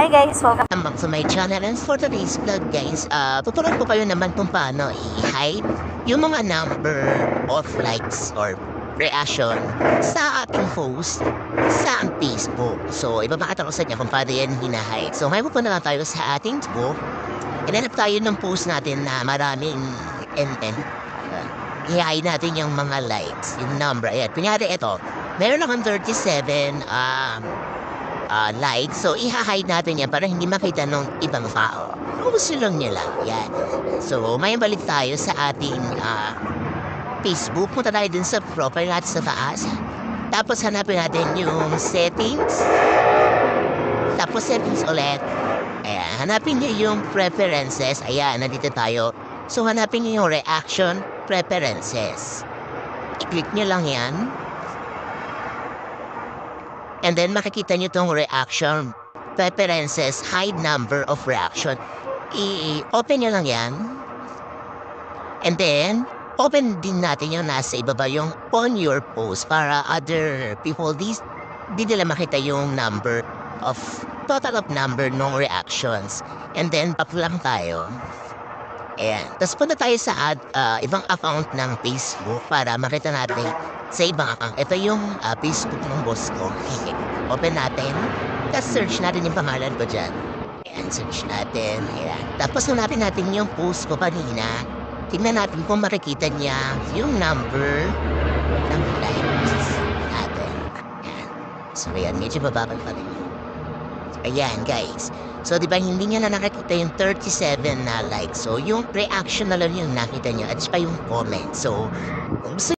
Hi guys, welcome. Back to my channel, and for today's vlog guys, tuturuan ko kayo naman kung paano i-hide yung mga number of likes or reaction sa ating post sa Facebook. So, ibabakita ko sa inyo kung paano yan hinahide. So, may pupunta na tayo sa ating Facebook. Inanap tayo ng post natin na maraming NN. I-hide natin yung mga likes, yung number. Ayan, kunyari ito, meron akong 37 likes. So, i-hide natin yan para hindi makita ng ibang tao. Kung gusto lang nila. Yan. So, may balik tayo sa ating Facebook. Punta tayo dun sa profile natin sa taas. Tapos, hanapin natin yung settings. Tapos, settings ulit. Ayan. Hanapin nyo yung preferences. Ayan, nandito tayo. So, hanapin nyo yung reaction preferences. I-click nyo lang yan. And then, makikita nyo itong reaction preferences, hide number of reaction. I-open nyo lang yan. And then, open din natin yung nasa ibaba yung on your post para other people, di nila makita yung number of, total of number ng reactions. And then, back lang tayo. Ayan. Tapos punta tayo sa ibang account ng Facebook para makita natin sa ibang account. Ito yung Facebook ng boss ko. Open natin. Tapos search natin yung pangalan ko dyan. Ayan, search natin. Ayan. Tapos hanapin natin yung post ko kanina. Tingnan natin kung makikita niya yung number ng likes natin. Ayan. So ayan, medyo bababal pa rin. Ayan guys. So di ba hindi niya na nakikita yung 37 na likes. So yung reaction na lang yung nakita niya at saka yung comment. So kung gusto